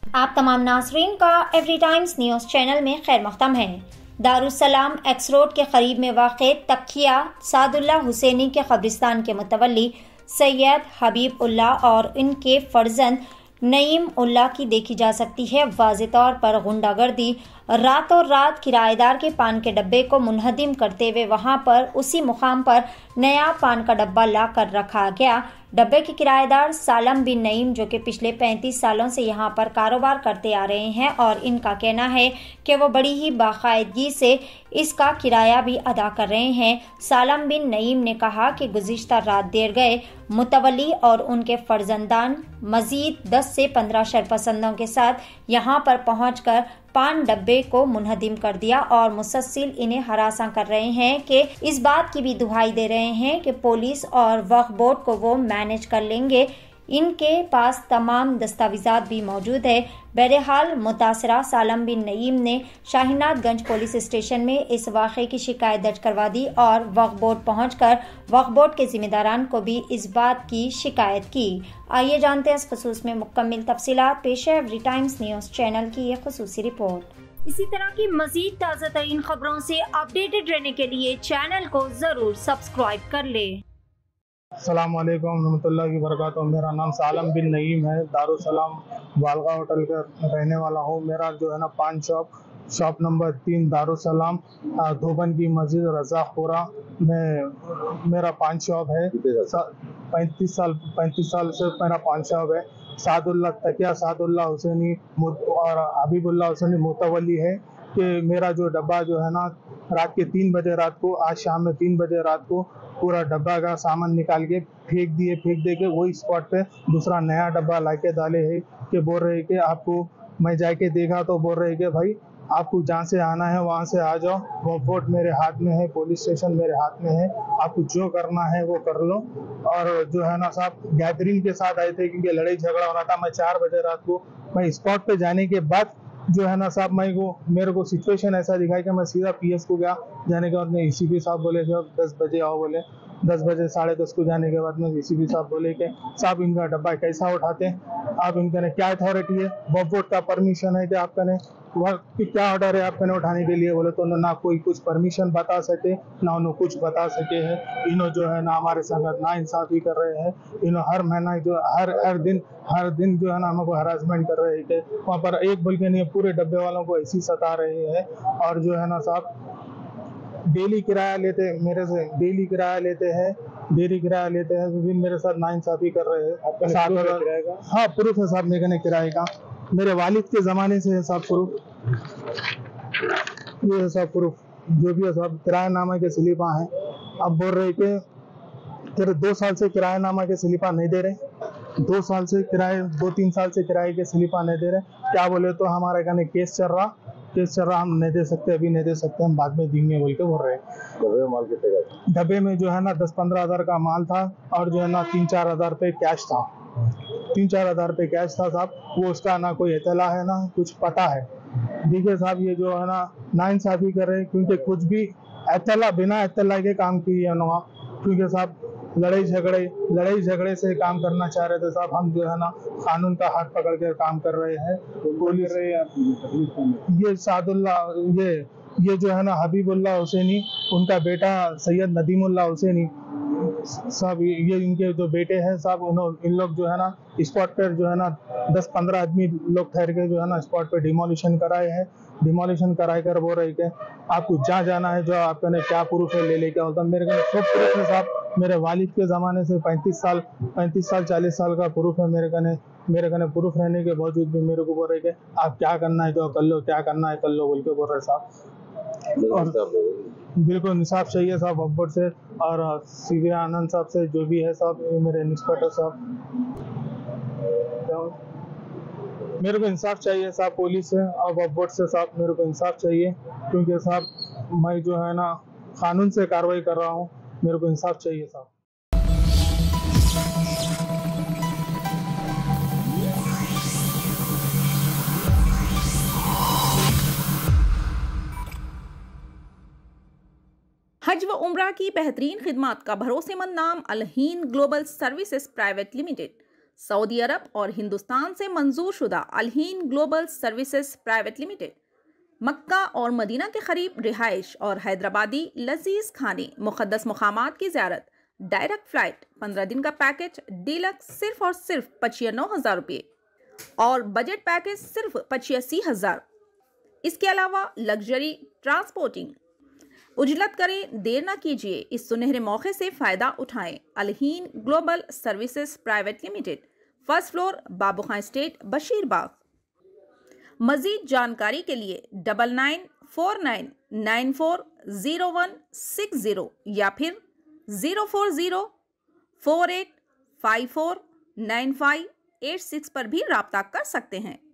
आप तमाम नाज़रीन का एवरी टाइम्स न्यूज़ चैनल में खैर मक़दम है। दारुस्सलाम एक्स रोड के करीब में वाक़े तकिया सादुल्ला हुसैनी के कब्रिस्तान के मुतवल्ली सैयद हबीब उल्लाह और इनके फर्जंद नईम उल्लाह की देखी जा सकती है वाज़े तौर पर गुंडागर्दी। रातों रात किराएदार के पान के डब्बे को मुनहदिम करते हुए वहां पर उसी मुकाम पर नया पान का डब्बा ला कर रखा गया। डब्बे के किराएदार सालम बिन नईम जो कि पिछले 35 सालों से यहां पर कारोबार करते आ रहे हैं और इनका कहना है कि वो बड़ी ही बाकायदगी से इसका किराया भी अदा कर रहे हैं। सालम बिन नईम ने कहा कि गुज़िश्ता रात देर गए मुतवल्ली और उनके फर्जंदान मजीद 10 से 15 शरपसंदों के साथ यहाँ पर पहुँचकर पान डब्बे को मुनहदिम कर दिया और मुसलसिल इन्हें हरासा कर रहे हैं कि इस बात की भी दुहाई दे रहे हैं कि पुलिस और वक्फ बोर्ड को वो मैनेज कर लेंगे, इनके पास तमाम दस्तावेजात भी मौजूद है। बहरहाल मुतासरा सालम बिन नईम ने शाहीनाथगंज पुलिस स्टेशन में इस वाक़े की शिकायत दर्ज करवा दी और वक्फ बोर्ड पहुंचकर वक्फ बोर्ड के जिम्मेदारान को भी इस बात की शिकायत की। आइए जानते हैं इस खसूस में मुकम्मल तफसीलात। पेश है एवरी टाइम्स न्यूज़ चैनल की एक खुसूसी रिपोर्ट। इसी तरह की मजीद ताज़ा तरीन खबरों से अपडेटेड रहने के लिए चैनल को जरूर सब्सक्राइब कर ले। अस्सलाम वालेकुम रहमतुल्लाहि व बरकातहू। मेरा नाम सालम बिन नईम है। दारुस्सलाम वालगा होटल का रहने वाला हूँ। मेरा जो है ना पान शॉप नंबर 3 दारुस्सलाम धोबन की मस्जिद रज़ाक़पुरा में मेरा पान शॉप है। 35 साल से मेरा पान शॉप है। सादुल्ला तकिया सादुल्ला हुसैनी और हबीबुल्ला हुसैनी मुतवल्ली है कि मेरा जो डब्बा जो है ना रात के 3 बजे रात को आज शाम में 3 बजे रात को पूरा डब्बा का सामान निकाल के फेंक दे के वही स्पॉट पे दूसरा नया डब्बा लाके डाले है कि बोल रहे कि आपको मैं जाके देखा तो बोल रहे कि भाई आपको जहाँ से आना है वहाँ से आ जाओ, वो वोट मेरे हाथ में है, पुलिस स्टेशन मेरे हाथ में है, आपको जो करना है वो कर लो। और जो है ना साहब गैदरिंग के साथ आए थे क्योंकि लड़ाई झगड़ा हो रहा था। मैं 4 बजे रात को मैं स्पॉट पे जाने के बाद जो है ना साहब मेरे को सिचुएशन ऐसा दिखाई कि मैं सीधा पीएस को गया। जाने के बाद में ईसीपी साहब बोले कि 10 बजे आओ बोले। 10 बजे 10:30 को जाने के बाद में ईसीपी साहब बोले कि साहब इनका डब्बा कैसा उठाते हैं, आप इनका ने क्या अथॉरिटी है, वक्फ बोर्ड का परमिशन है कि आपका ने क्या ऑर्डर है आपने उठाने के लिए। बोले तो ना कोई कुछ परमिशन बता सके ना उन्होंने कुछ बता सके है। इन्हों जो है ना हमारे संग ना इंसाफी कर रहे हैं। इन्हों हर महीना जो हर दिन जो है ना हमको हरासमेंट कर रहे हैं। वहाँ पर एक बोल के नहीं पूरे डब्बे वालों को ऐसी सता रहे हैं। और जो है ना साहब डेली किराया लेते मेरे से, डेली किराया लेते हैं तो फिर मेरे साथ नाइंसाफी कर रहे हैं। हाँ प्रूफ है साहब मेरे ने किराए का, मेरे वालिद के ज़माने से है साहब प्रूफ। ये है साहब प्रूफ जो भी है साहब, किरायानामा के स्लिपा हैं। अब बोल रहे कि तेरे 2 साल से किरायानामा के स्लिपा नहीं दे रहे, 2-3 साल से किराए के स्लिपा नहीं दे रहे। क्या बोले तो हमारे कहने केस चल रहा, हम नहीं दे सकते, अभी नहीं दे सकते, हम बाद में देंगे बोल के बोल रहे हैं। डब्बे में माल कितने का? डब्बे में जो है ना 10-15 हज़ार का माल था और जो है ना 3-4 हज़ार रुपये कैश था। 3-4 हज़ार रुपये कैश था साहब। वो उसका ना कोई इतला है ना कुछ पता है। देखिए साहब ये जो है ना नाइंसाफी कर रहे हैं क्योंकि कुछ भी बिना इतला के काम किए ना, क्योंकि साहब लड़ाई झगड़े से काम करना चाह रहे थे साहब। हम जो है ना कानून का हाथ पकड़ कर काम कर रहे हैं। पुलिस ये सादुल्ला ये जो है ना हबीबुल्ला हुसैनी, उनका बेटा सैयद नदीमुल्ला हुसैनी साहब, ये इनके जो बेटे हैं साहब, इन लोग जो है ना स्पॉट पर जो है ना 10-15 आदमी लोग ठहर के जो है ना स्पॉट पे डिमोलिशन कराए हैं। डिमोलिशन कराए कर बोल रहे कि आपको जहाँ जाना है जो आपके ने क्या प्रूफ है ले लेके होता। मेरे को सब प्रूफ है साहब, मेरे वालिद के ज़माने से 35 साल 40 साल का प्रूफ है मेरे कने प्रूफ रहने के बावजूद भी मेरे को बोल रहे कि आप क्या करना है जो कर लो, क्या करना है कर लो बोल के बोल रहे साहब। और बिल्कुल इंसाफ चाहिए साहब वक्फ बोर्ड से और सीबी आनंद साहब से, जो भी है साहब मेरे इंस्पेक्टर साहब, मेरे को इंसाफ चाहिए साहब पुलिस से और वक्फ बोर्ड से साहब। मेरे को इंसाफ चाहिए क्योंकि साहब मैं जो है ना कानून से कार्रवाई कर रहा हूँ, मेरे को इंसाफ चाहिए साहब। हज व उम्रा की बेहतरीन खिदमत का भरोसेमंद नाम Al Hind global services private limited Saudi Arab और हिंदुस्तान से मंजूर शुदा Al Hind global services private limited, Mecca और मदीना के करीब रिहाइश और हैदराबादी लजीज खाने, मुक़द्दस मुकामात की ज़ियारत, डायरेक्ट फ्लाइट, 15 दिन का पैकेज डीलक्स सिर्फ और सिर्फ 95,000 रुपये और बजट पैकेज सिर्फ 85,000। इसके अलावा लग्जरी ट्रांसपोर्टिंग। उजलत करें, देर ना कीजिए, इस सुनहरे मौके से फ़ायदा उठाएं। Al Hind global services private limited, first floor, Babu Khan estate, Basheerbagh. मज़ीद जानकारी के लिए 9949940160 या फिर 04048549586 पर भी राब्ता कर सकते हैं।